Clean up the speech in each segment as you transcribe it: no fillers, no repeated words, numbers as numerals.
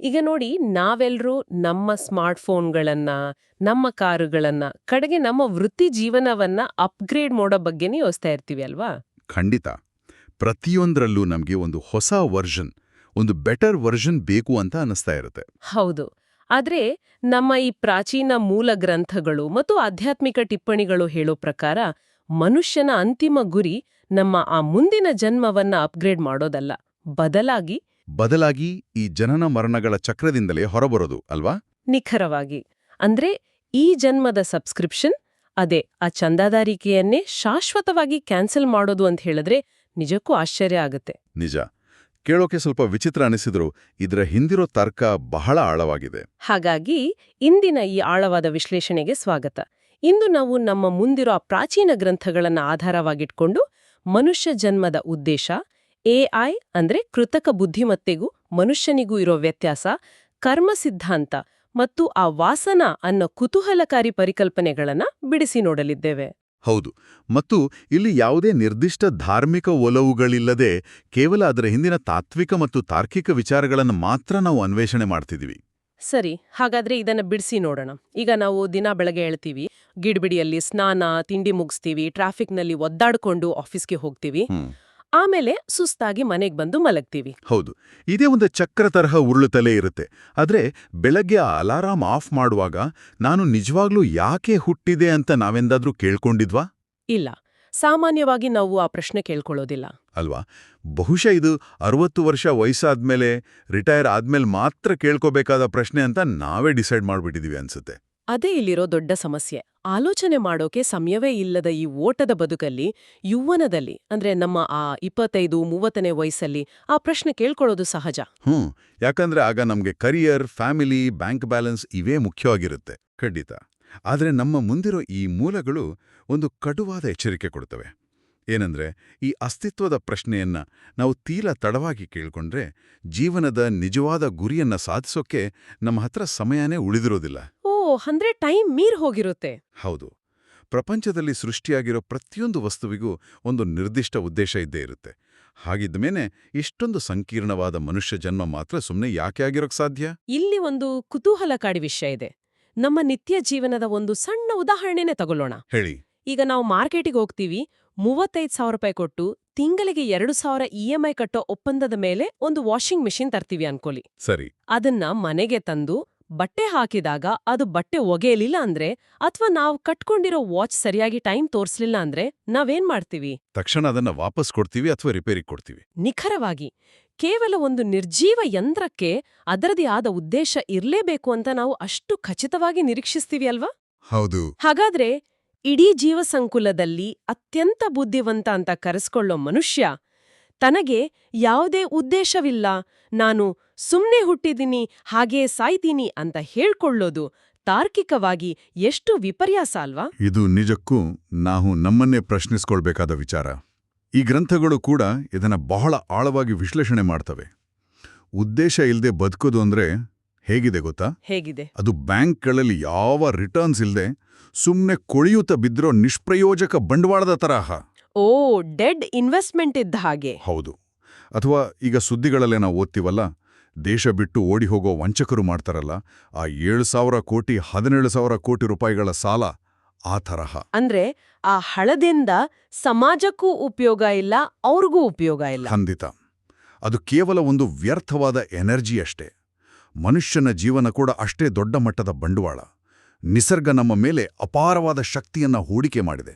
ಈಗ ನೋಡಿ, ನಾವೆಲ್ಲರೂ ನಮ್ಮ ಸ್ಮಾರ್ಟ್‌ಫೋನ್‌ಗಳನ್ನ, ನಮ್ಮ ಕಾರುಗಳನ್ನ, ಕಡೆಗೆ ನಮ್ಮ ವೃತ್ತಿ ಜೀವನವನ್ನ ಅಪ್‌ಗ್ರೇಡ್ ಮಾಡೋ ಬಗ್ಗೆನೇ ಯೋಚ್ತಾ ಇರ್ತೀವಿ ಅಲ್ವಾ? ಖಂಡಿತ. ಪ್ರತಿಯೊಂದ್ರಲ್ಲೂ ನಮ್ಗೆ ಒಂದು ಹೊಸ ವರ್ಷನ್, ಒಂದು ಬೆಟರ್ ವರ್ಷನ್ ಬೇಕು ಅಂತ ಅನಿಸ್ತಾ ಇರುತ್ತೆ. ಹೌದು. ಆದ್ರೆ ನಮ್ಮ ಈ ಪ್ರಾಚೀನ ಮೂಲ ಗ್ರಂಥಗಳು ಮತ್ತು ಆಧ್ಯಾತ್ಮಿಕ ಟಿಪ್ಪಣಿಗಳು ಹೇಳೋ ಪ್ರಕಾರ ಮನುಷ್ಯನ ಅಂತಿಮ ಗುರಿ ನಮ್ಮ ಆ ಮುಂದಿನ ಜನ್ಮವನ್ನ ಅಪ್‌ಗ್ರೇಡ್ ಮಾಡೋದಲ್ಲ. ಬದಲಾಗಿ ಈ ಜನನ ಮರಣಗಳ ಚಕ್ರದಿಂದಲೇ ಹೊರಬರೋದು ಅಲ್ವಾ? ನಿಖರವಾಗಿ. ಅಂದ್ರೆ ಈ ಜನ್ಮದ ಸಬ್ಸ್ಕ್ರಿಪ್ಷನ್, ಅದೇ ಆ ಚಂದಾದಾರಿಕೆಯನ್ನೇ ಶಾಶ್ವತವಾಗಿ ಕ್ಯಾನ್ಸಲ್ ಮಾಡೋದು ಅಂತ ಹೇಳಿದ್ರೆ ನಿಜಕ್ಕೂ ಆಶ್ಚರ್ಯ ಆಗುತ್ತೆ. ನಿಜ. ಕೇಳೋಕೆ ಸ್ವಲ್ಪ ವಿಚಿತ್ರ ಅನಿಸಿದ್ರು ಇದರ ಹಿಂದಿರೋ ತರ್ಕ ಬಹಳ ಆಳವಾಗಿದೆ. ಹಾಗಾಗಿ ಇಂದಿನ ಈ ಆಳವಾದ ವಿಶ್ಲೇಷಣೆಗೆ ಸ್ವಾಗತ. ಇಂದು ನಾವು ನಮ್ಮ ಮುಂದಿರೋ ಆ ಪ್ರಾಚೀನ ಗ್ರಂಥಗಳನ್ನ ಆಧಾರವಾಗಿಟ್ಕೊಂಡು ಮನುಷ್ಯ ಜನ್ಮದ ಉದ್ದೇಶ, ಎಐ ಅಂದ್ರೆ ಕೃತಕ ಬುದ್ಧಿಮತ್ತೆಗೂ ಮನುಷ್ಯನಿಗೂ ಇರೋ ವ್ಯತ್ಯಾಸ, ಕರ್ಮ ಸಿದ್ಧಾಂತ ಮತ್ತು ಆ ವಾಸನ ಅನ್ನೋ ಕುತೂಹಲಕಾರಿ ಪರಿಕಲ್ಪನೆಗಳನ್ನ ಬಿಡಿಸಿ ನೋಡಲಿದ್ದೇವೆ. ಹೌದು. ಮತ್ತು ಇಲ್ಲಿ ಯಾವುದೇ ನಿರ್ದಿಷ್ಟ ಧಾರ್ಮಿಕ ಒಲವುಗಳಿಲ್ಲದೆ ಕೇವಲ ಅದರ ಹಿಂದಿನ ತಾತ್ವಿಕ ಮತ್ತು ತಾರ್ಕಿಕ ವಿಚಾರಗಳನ್ನು ಮಾತ್ರ ನಾವು ಅನ್ವೇಷಣೆ ಮಾಡ್ತಿದ್ದೀವಿ. ಸರಿ, ಹಾಗಾದ್ರೆ ಇದನ್ನ ಬಿಡಿಸಿ ನೋಡೋಣ. ಈಗ ನಾವು ದಿನ ಬೆಳಗ್ಗೆ ಹೇಳ್ತೀವಿ, ಗಿಡ್ಬಿಡಿಯಲ್ಲಿ ಸ್ನಾನ, ತಿಂಡಿ ಮುಗಿಸ್ತೀವಿ, ಟ್ರಾಫಿಕ್ನಲ್ಲಿ ಒದ್ದಾಡ್ಕೊಂಡು ಆಫೀಸ್ಗೆ ಹೋಗ್ತೀವಿ, ಆಮೇಲೆ ಸುಸ್ತಾಗಿ ಮನೆಗೆ ಬಂದು ಮಲಗ್ತೀವಿ. ಹೌದು, ಇದೇ ಒಂದು ಚಕ್ರ ತರಹ ಉರುಳುತ್ತಲೇ ಇರುತ್ತೆ. ಆದ್ರೆ ಬೆಳಗ್ಗೆ ಆ ಅಲಾರಾಮ್ ಆಫ್ ಮಾಡುವಾಗ ನಾನು ನಿಜವಾಗ್ಲೂ ಯಾಕೆ ಹುಟ್ಟಿದೆ ಅಂತ ನಾವೆಂದಾದ್ರೂ ಕೇಳ್ಕೊಂಡಿದ್ವಾ? ಇಲ್ಲ, ಸಾಮಾನ್ಯವಾಗಿ ನಾವು ಆ ಪ್ರಶ್ನೆ ಕೇಳ್ಕೊಳ್ಳೋದಿಲ್ಲ ಅಲ್ವಾ? ಬಹುಶಃ ಇದು 60 ವರ್ಷ ವಯಸ್ಸಾದ್ಮೇಲೆ, ರಿಟೈರ್ ಆದ್ಮೇಲೆ ಮಾತ್ರ ಕೇಳ್ಕೋಬೇಕಾದ ಪ್ರಶ್ನೆ ಅಂತ ನಾವೇ ಡಿಸೈಡ್ ಮಾಡ್ಬಿಟ್ಟಿದೀವಿ ಅನ್ಸುತ್ತೆ. ಅದೇ ಇಲ್ಲಿರೋ ದೊಡ್ಡ ಸಮಸ್ಯೆ. ಆಲೋಚನೆ ಮಾಡೋಕೆ ಸಮಯವೇ ಇಲ್ಲದ ಈ ಓಟದ ಬದುಕಲ್ಲಿ, ಯೌವನದಲ್ಲಿ ಅಂದ್ರೆ ನಮ್ಮ ಆ 25-30ನೇ ವಯಸ್ಸಲ್ಲಿ ಆ ಪ್ರಶ್ನೆ ಕೇಳ್ಕೊಳ್ಳೋದು ಸಹಜ. ಯಾಕಂದ್ರೆ ಆಗ ನಮ್ಗೆ ಕರಿಯರ್, ಫ್ಯಾಮಿಲಿ, ಬ್ಯಾಂಕ್ ಬ್ಯಾಲೆನ್ಸ್ ಇವೇ ಮುಖ್ಯವಾಗಿರುತ್ತೆ. ಖಂಡಿತ. ಆದ್ರೆ ನಮ್ಮ ಮುಂದಿರೋ ಈ ಮೂಲಗಳು ಒಂದು ಕಟುವಾದ ಎಚ್ಚರಿಕೆ ಕೊಡ್ತವೆ. ಏನಂದ್ರೆ, ಈ ಅಸ್ತಿತ್ವದ ಪ್ರಶ್ನೆಯನ್ನ ನಾವು ತೀರಾ ತಡವಾಗಿ ಕೇಳ್ಕೊಂಡ್ರೆ ಜೀವನದ ನಿಜವಾದ ಗುರಿಯನ್ನ ಸಾಧಿಸೋಕೆ ನಮ್ಮ ಹತ್ರ ಸಮಯನೇ ಉಳಿದಿರೋದಿಲ್ಲ. ಅಂದ್ರೆ ಟೈಮ್ ಮೀರ್ ಹೋಗಿರುತ್ತೆ. ಹೌದು. ಪ್ರಪಂಚದಲ್ಲಿ ಸೃಷ್ಟಿಯಾಗಿರೋ ಪ್ರತಿಯೊಂದು ವಸ್ತುವಿಗೂ ಒಂದು ನಿರ್ದಿಷ್ಟ ಉದ್ದೇಶ ಇದ್ದೇ ಇರುತ್ತೆ. ಹಾಗಿದ್ಮೇಲೆ ಇಷ್ಟೊಂದು ಸಂಕೀರ್ಣವಾದ ಮನುಷ್ಯ ಜನ್ಮ ಮಾತ್ರ ಸುಮ್ಮನೆ ಯಾಕೆ ಆಗಿರೋಕ್ ಸಾಧ್ಯ? ಇಲ್ಲಿ ಒಂದು ಕುತೂಹಲಕಾರಿ ವಿಷಯ ಇದೆ. ನಮ್ಮ ನಿತ್ಯ ಜೀವನದ ಒಂದು ಸಣ್ಣ ಉದಾಹರಣೆನೇ ತಗೊಳ್ಳೋಣ. ಹೇಳಿ. ಈಗ ನಾವು ಮಾರ್ಕೆಟಿಗೆ ಹೋಗ್ತೀವಿ, 35,000 ರೂಪಾಯಿ ಕೊಟ್ಟು ತಿಂಗಳಿಗೆ 2,000 EMI ಕಟ್ಟೋ ಒಪ್ಪಂದದ ಮೇಲೆ ಒಂದು ವಾಷಿಂಗ್ ಮಿಷಿನ್ ತರ್ತೀವಿ ಅನ್ಕೊಳ್ಳಿ. ಸರಿ. ಅದನ್ನ ಮನೆಗೆ ತಂದು ಬಟ್ಟೆ ಹಾಕಿದಾಗ ಅದು ಬಟ್ಟೆ ಒಗೆಯಲಿಲ್ಲ ಅಂದ್ರೆ, ಅಥವಾ ನಾವು ಕಟ್ಕೊಂಡಿರೋ ವಾಚ್ ಸರಿಯಾಗಿ ಟೈಮ್ ತೋರಿಸ್ಲಿಲ್ಲ ಅಂದ್ರೆ ನಾವೇನ್ ಮಾಡ್ತೀವಿ? ತಕ್ಷಣ ಅದನ್ನ ವಾಪಸ್ ಕೊಡ್ತೀವಿ ಅಥವಾ ರಿಪೇರಿಗೆ ಕೊಡ್ತೀವಿ. ನಿಖರವಾಗಿ. ಕೇವಲ ಒಂದು ನಿರ್ಜೀವ ಯಂತ್ರಕ್ಕೆ ಅದರದೇ ಆದ ಉದ್ದೇಶ ಇರ್ಲೇಬೇಕು ಅಂತ ನಾವು ಅಷ್ಟು ಖಚಿತವಾಗಿ ನಿರೀಕ್ಷಿಸ್ತೀವಿ ಅಲ್ವಾ? ಹೌದು. ಹಾಗಾದ್ರೆ ಇಡೀ ಜೀವಸಂಕುಲದಲ್ಲಿ ಅತ್ಯಂತ ಬುದ್ಧಿವಂತ ಅಂತ ಕರೆಸ್ಕೊಳ್ಳೋ ಮನುಷ್ಯ ತನಗೆ ಯಾವುದೇ ಉದ್ದೇಶವಿಲ್ಲ, ನಾನು ಸುಮ್ನೆ ಹುಟ್ಟಿದ್ದೀನಿ, ಹಾಗೇ ಸಾಯ್ತೀನಿ ಅಂತ ಹೇಳ್ಕೊಳ್ಳೋದು ತಾರ್ಕಿಕವಾಗಿ ಎಷ್ಟು ವಿಪರ್ಯಾಸ ಅಲ್ವಾ? ಇದು ನಿಜಕ್ಕೂ ನಾವು ನಮ್ಮನ್ನೇ ಪ್ರಶ್ನಿಸ್ಕೊಳ್ಬೇಕಾದ ವಿಚಾರ. ಈ ಗ್ರಂಥಗಳು ಕೂಡ ಇದನ್ನ ಬಹಳ ಆಳವಾಗಿ ವಿಶ್ಲೇಷಣೆ ಮಾಡ್ತವೆ. ಉದ್ದೇಶ ಇಲ್ಲದೆ ಬದುಕೋದು ಅಂದ್ರೆ ಹೇಗಿದೆ ಗೊತ್ತಾ? ಹೇಗಿದೆ? ಅದು ಬ್ಯಾಂಕ್ಗಳಲ್ಲಿ ಯಾವ ರಿಟರ್ನ್ಸ್ ಇಲ್ಲದೆ ಸುಮ್ನೆ ಕೊಳೆಯುತ್ತ ಬಿದ್ದಿರೋ ನಿಷ್ಪ್ರಯೋಜಕ ಬಂಡವಾಳದ ತರಹ. ಡೆಡ್ ಇನ್ವೆಸ್ಟ್ಮೆಂಟ್ ಇದ್ದ ಹಾಗೆ. ಹೌದು. ಅಥವಾ ಈಗ ಸುದ್ದಿಗಳಲ್ಲೇ ನಾವು ಓದ್ತೀವಲ್ಲ, ದೇಶ ಬಿಟ್ಟು ಓಡಿ ಹೋಗೋ ವಂಚಕರು ಮಾಡ್ತಾರಲ್ಲ, ಆ 7,000 ಕೋಟಿ 17,000 ಕೋಟಿ ರೂಪಾಯಿಗಳ ಸಾಲ, ಆ ತರಹ. ಅಂದ್ರೆ ಆ ಹಣದಿಂದ ಸಮಾಜಕ್ಕೂ ಉಪಯೋಗ ಇಲ್ಲ, ಅವ್ರಿಗೂ ಉಪಯೋಗ ಇಲ್ಲ. ಖಂಡಿತ. ಅದು ಕೇವಲ ಒಂದು ವ್ಯರ್ಥವಾದ ಎನರ್ಜಿ ಅಷ್ಟೇ. ಮನುಷ್ಯನ ಜೀವನ ಕೂಡ ಅಷ್ಟೇ ದೊಡ್ಡ ಮಟ್ಟದ ಬಂಡವಾಳ. ನಿಸರ್ಗ ನಮ್ಮ ಮೇಲೆ ಅಪಾರವಾದ ಶಕ್ತಿಯನ್ನ ಹೂಡಿಕೆ ಮಾಡಿದೆ.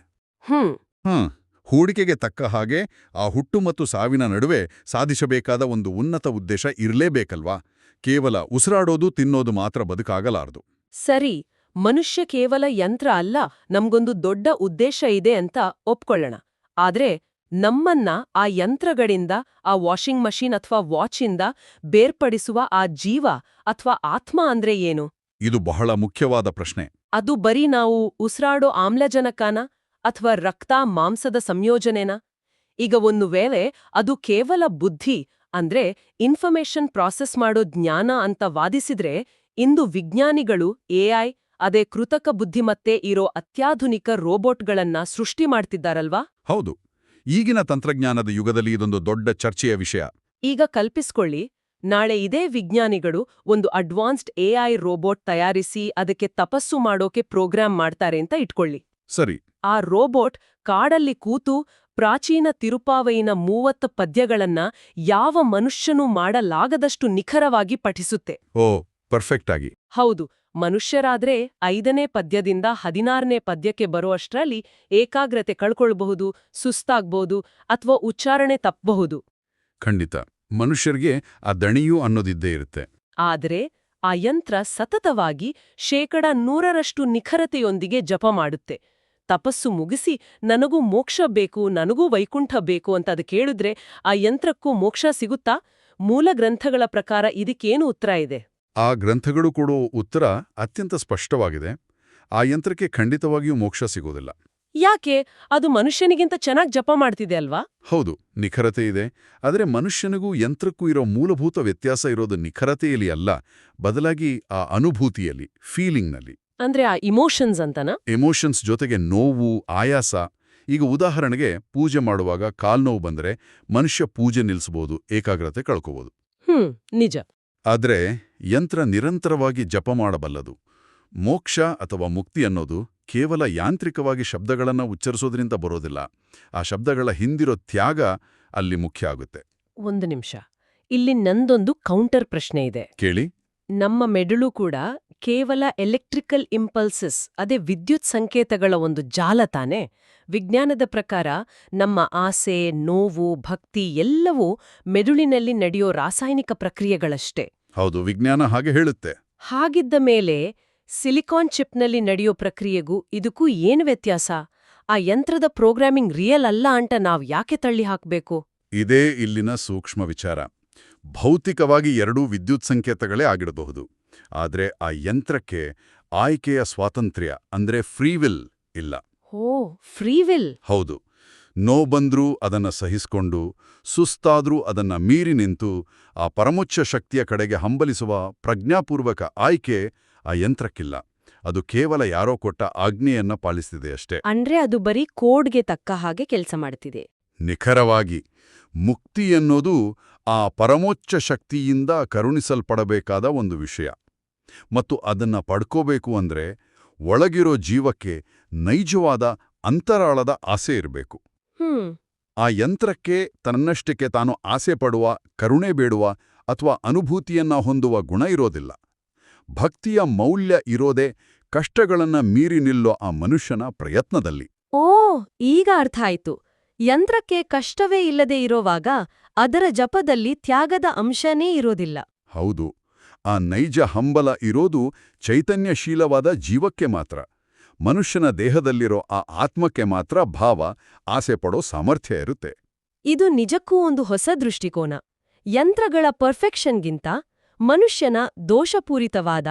ಹೂಡಿಕೆಗೆ ತಕ್ಕ ಹಾಗೆ ಆ ಹುಟ್ಟು ಮತ್ತು ಸಾವಿನ ನಡುವೆ ಸಾಧಿಸಬೇಕಾದ ಒಂದು ಉನ್ನತ ಉದ್ದೇಶ ಇರಲೇಬೇಕಲ್ವಾ? ಕೇವಲ ಉಸಿರಾಡೋದು ತಿನ್ನೋದು ಮಾತ್ರ ಬದುಕಾಗಲಾರದು. ಸರಿ, ಮನುಷ್ಯ ಕೇವಲ ಯಂತ್ರ ಅಲ್ಲ, ನಮ್ಗೊಂದು ದೊಡ್ಡ ಉದ್ದೇಶ ಇದೆ ಅಂತ ಒಪ್ಕೊಳ್ಳೋಣ. ಆದ್ರೆ ನಮ್ಮನ್ನ ಆ ಯಂತ್ರಗಳಿಂದ, ಆ ವಾಷಿಂಗ್ ಮಷೀನ್ ಅಥವಾ ವಾಚಿಂದ ಬೇರ್ಪಡಿಸುವ ಆ ಜೀವ ಅಥವಾ ಆತ್ಮ ಅಂದ್ರೆ ಏನು? ಇದು ಬಹಳ ಮುಖ್ಯವಾದ ಪ್ರಶ್ನೆ. ಅದು ಬರೀ ನಾವು ಉಸಿರಾಡೋ ಆಮ್ಲಜನಕನ ಅಥವಾ ರಕ್ತ ಮಾಂಸದ ಸಂಯೋಜನೆನಾ? ಈಗ ಒಂದು ವೇಳೆ ಅದು ಕೇವಲ ಬುದ್ಧಿ ಅಂದ್ರೆ ಇನ್ಫಾರ್ಮೇಷನ್ ಪ್ರಾಸೆಸ್ ಮಾಡೋ ಜ್ಞಾನ ಅಂತ ವಾದಿಸಿದ್ರೆ, ಇಂದು ವಿಜ್ಞಾನಿಗಳು ಎಐ, ಅದೇ ಕೃತಕ ಬುದ್ಧಿಮತ್ತೆ ಇರೋ ಅತ್ಯಾಧುನಿಕ ರೋಬೋಟ್ಗಳನ್ನ ಸೃಷ್ಟಿ ಮಾಡ್ತಿದ್ದಾರಲ್ವಾ? ಹೌದು. ಈಗಿನ ತಂತ್ರಜ್ಞಾನದ ಯುಗದಲ್ಲಿ ಇದೊಂದು ದೊಡ್ಡ ಚರ್ಚೆಯ ವಿಷಯ. ಈಗ ಕಲ್ಪಿಸ್ಕೊಳ್ಳಿ, ನಾಳೆ ಇದೇ ವಿಜ್ಞಾನಿಗಳು ಒಂದು ಅಡ್ವಾನ್ಸ್ಡ್ ಎಐ ರೋಬೋಟ್ ತಯಾರಿಸಿ ಅದಕ್ಕೆ ತಪಸ್ಸು ಮಾಡೋಕೆ ಪ್ರೋಗ್ರಾಂ ಮಾಡ್ತಾರೆ ಅಂತ ಇಟ್ಕೊಳ್ಳಿ. ಸರಿ. ಆ ರೋಬೋಟ್ ಕಾಡಲ್ಲಿ ಕೂತು ಪ್ರಾಚೀನ ತಿರುಪಾವಯಿನ 30 ಪದ್ಯಗಳನ್ನ ಯಾವ ಮನುಷ್ಯನೂ ಮಾಡಲಾಗದಷ್ಟು ನಿಖರವಾಗಿ ಪಠಿಸುತ್ತೆ. ಓ, ಪರ್ಫೆಕ್ಟ್ ಆಗಿ. ಹೌದು. ಮನುಷ್ಯರಾದ್ರೆ 5ನೇ ಪದ್ಯದಿಂದ 16ನೇ ಪದ್ಯಕ್ಕೆ ಬರುವಷ್ಟರಲ್ಲಿ ಏಕಾಗ್ರತೆ ಕಳ್ಕೊಳ್ಬಹುದು, ಸುಸ್ತಾಗ್ಬಹುದು ಅಥವಾ ಉಚ್ಚಾರಣೆ ತಪ್ಪಬಹುದು. ಖಂಡಿತ. ಮನುಷ್ಯರಿಗೆ ಆ ದಣಿಯೂ ಅನ್ನೋದಿದ್ದೇ ಇರುತ್ತೆ. ಆದ್ರೆ ಆ ಯಂತ್ರ ಸತತವಾಗಿ 100% ನಿಖರತೆಯೊಂದಿಗೆ ಜಪ ಮಾಡುತ್ತೆ. ತಪಸ್ಸು ಮುಗಿಸಿ ನನಗೂ ಮೋಕ್ಷ ಬೇಕು, ನನಗೂ ವೈಕುಂಠ ಬೇಕು ಅಂತ ಅದು ಕೇಳಿದ್ರೆ ಆ ಯಂತ್ರಕ್ಕೂ ಮೋಕ್ಷ ಸಿಗುತ್ತಾ? ಮೂಲ ಗ್ರಂಥಗಳ ಪ್ರಕಾರ ಇದಕ್ಕೇನು ಉತ್ತರ ಇದೆ? ಆ ಗ್ರಂಥಗಳು ಕೊಡೋ ಉತ್ತರ ಅತ್ಯಂತ ಸ್ಪಷ್ಟವಾಗಿದೆ. ಆ ಯಂತ್ರಕ್ಕೆ ಖಂಡಿತವಾಗಿಯೂ ಮೋಕ್ಷ ಸಿಗೋದಿಲ್ಲ. ಯಾಕೆ? ಅದು ಮನುಷ್ಯನಿಗಿಂತ ಚೆನ್ನಾಗಿ ಜಪ ಮಾಡ್ತಿದೆ ಅಲ್ವಾ? ಹೌದು, ನಿಖರತೆ ಇದೆ. ಆದರೆ ಮನುಷ್ಯನಿಗೂ ಯಂತ್ರಕ್ಕೂ ಇರೋ ಮೂಲಭೂತ ವ್ಯತ್ಯಾಸ ಇರೋದು ನಿಖರತೆಯಲ್ಲಿ ಅಲ್ಲ, ಬದಲಾಗಿ ಆ ಅನುಭೂತಿಯಲ್ಲಿ, ಫೀಲಿಂಗ್ನಲ್ಲಿ. ಅಂದ್ರೆ ಆ ಇಮೋಷನ್ಸ್ ಅಂತನಾ? ಎಮೋಷನ್ಸ್ ಜೊತೆಗೆ ನೋವು, ಆಯಾಸ. ಈಗ ಉದಾಹರಣೆಗೆ ಪೂಜೆ ಮಾಡುವಾಗ ಕಾಲ್ನೋವು ಬಂದರೆ ಮನುಷ್ಯ ಪೂಜೆ ನಿಲ್ಲಿಸಬಹುದು, ಏಕಾಗ್ರತೆ ಕಳ್ಕೋಬಹುದು. ನಿಜ. ಆದರೆ ಯಂತ್ರ ನಿರಂತರವಾಗಿ ಜಪ ಮಾಡಬಲ್ಲದು. ಮೋಕ್ಷ ಅಥವಾ ಮುಕ್ತಿ ಅನ್ನೋದು ಕೇವಲ ಯಾಂತ್ರಿಕವಾಗಿ ಶಬ್ದಗಳನ್ನು ಉಚ್ಚರಿಸೋದ್ರಿಂದ ಬರೋದಿಲ್ಲ. ಆ ಶಬ್ದಗಳ ಹಿಂದಿರೋ ತ್ಯಾಗ ಅಲ್ಲಿ ಮುಖ್ಯ ಆಗುತ್ತೆ. ಒಂದು ನಿಮಿಷ, ಇಲ್ಲಿ ನಂದೊಂದು ಕೌಂಟರ್ ಪ್ರಶ್ನೆ ಇದೆ. ಕೇಳಿ. ನಮ್ಮ ಮೆದುಳು ಕೂಡ ಕೇವಲ ಎಲೆಕ್ಟ್ರಿಕಲ್ ಇಂಪಲ್ಸಸ್, ಅದೇ ವಿದ್ಯುತ್ ಸಂಕೇತಗಳ ಒಂದು ಜಾಲ ತಾನೆ? ವಿಜ್ಞಾನದ ಪ್ರಕಾರ ನಮ್ಮ ಆಸೆ, ನೋವು, ಭಕ್ತಿ ಎಲ್ಲವೂ ಮೆದುಳಿನಲ್ಲಿ ನಡೆಯೋ ರಾಸಾಯನಿಕ ಪ್ರಕ್ರಿಯೆಗಳಷ್ಟೇ. ಹೌದು, ವಿಜ್ಞಾನ ಹಾಗೆ ಹೇಳುತ್ತೆ. ಹಾಗಿದ್ದ ಮೇಲೆ ಸಿಲಿಕಾನ್ ಚಿಪ್ನಲ್ಲಿ ನಡೆಯೋ ಪ್ರಕ್ರಿಯೆಗೂ ಇದಕ್ಕೂ ಏನು ವ್ಯತ್ಯಾಸ? ಆ ಯಂತ್ರದ ಪ್ರೋಗ್ರಾಮಿಂಗ್ ರಿಯಲ್ ಅಲ್ಲ ಅಂತ ನಾವ್ ಯಾಕೆ ತಳ್ಳಿ ಹಾಕ್ಬೇಕು? ಇದೇ ಇಲ್ಲಿನ ಸೂಕ್ಷ್ಮ ವಿಚಾರ. ಭೌತಿಕವಾಗಿ ಎರಡೂ ವಿದ್ಯುತ್ ಸಂಕೇತಗಳೇ ಆಗಿಡಬಹುದು. ಆದರೆ ಆ ಯಂತ್ರಕ್ಕೆ ಆಯ್ಕೆಯ ಸ್ವಾತಂತ್ರ್ಯ ಅಂದ್ರೆ ಫ್ರೀವಿಲ್ ಇಲ್ಲ. ಓ, ಫ್ರೀವಿಲ್. ಹೌದು. ನೋವು ಬಂದ್ರೂ ಅದನ್ನ ಸಹಿಸ್ಕೊಂಡು, ಸುಸ್ತಾದ್ರೂ ಅದನ್ನ ಮೀರಿ ನಿಂತು ಆ ಪರಮೋಚ್ಚ ಶಕ್ತಿಯ ಕಡೆಗೆ ಹಂಬಲಿಸುವ ಪ್ರಜ್ಞಾಪೂರ್ವಕ ಆಯ್ಕೆ ಆ ಯಂತ್ರಕ್ಕಿಲ್ಲ. ಅದು ಕೇವಲ ಯಾರೋ ಕೊಟ್ಟ ಆಜ್ಞೆಯನ್ನ ಪಾಲಿಸ್ತಿದೆ ಅಷ್ಟೇ. ಅಂದ್ರೆ ಅದು ಬರೀ ಕೋಡ್ಗೆ ತಕ್ಕ ಹಾಗೆ ಕೆಲಸ ಮಾಡ್ತಿದೆ. ನಿಖರವಾಗಿ. ಮುಕ್ತಿ ಎನ್ನೋದು ಆ ಪರಮೋಚ್ಚ ಶಕ್ತಿಯಿಂದ ಕರುಣಿಸಲ್ಪಡಬೇಕಾದ ಒಂದು ವಿಷಯ. ಮತ್ತು ಅದನ್ನ ಪಡ್ಕೋಬೇಕು ಅಂದ್ರೆ ಒಳಗಿರೋ ಜೀವಕ್ಕೆ ನೈಜವಾದ ಅಂತರಾಳದ ಆಸೆ ಇರಬೇಕು. ಆ ಯಂತ್ರಕ್ಕೆ ತನ್ನಷ್ಟಕ್ಕೆ ತಾನು ಆಸೆ ಪಡುವ, ಕರುಣೆ ಬೇಡುವ ಅಥವಾ ಅನುಭೂತಿಯನ್ನ ಹೊಂದುವ ಗುಣ ಇರೋದಿಲ್ಲ. ಭಕ್ತಿಯ ಮೌಲ್ಯ ಇರೋದೇ ಕಷ್ಟಗಳನ್ನ ಮೀರಿ ನಿಲ್ಲೋ ಆ ಮನುಷ್ಯನ ಪ್ರಯತ್ನದಲ್ಲಿ. ಓ, ಈಗ ಅರ್ಥ ಆಯ್ತು. ಯಂತ್ರಕ್ಕೆ ಕಷ್ಟವೇ ಇಲ್ಲದೆ ಇರೋವಾಗ ಅದರ ಜಪದಲ್ಲಿ ತ್ಯಾಗದ ಅಂಶನೇ ಇರೋದಿಲ್ಲ. ಹೌದು. ಆ ನೈಜ ಹಂಬಲ ಇರೋದು ಚೈತನ್ಯಶೀಲವಾದ ಜೀವಕ್ಕೆ ಮಾತ್ರ. ಮನುಷ್ಯನ ದೇಹದಲ್ಲಿರೋ ಆ ಆತ್ಮಕ್ಕೆ ಮಾತ್ರ ಭಾವ, ಆಸೆ ಪಡೋ ಸಾಮರ್ಥ್ಯ ಇರುತ್ತೆ. ಇದು ನಿಜಕ್ಕೂ ಒಂದು ಹೊಸ ದೃಷ್ಟಿಕೋನ. ಯಂತ್ರಗಳ ಪರ್ಫೆಕ್ಷನ್ಗಿಂತ ಮನುಷ್ಯನ ದೋಷಪೂರಿತವಾದ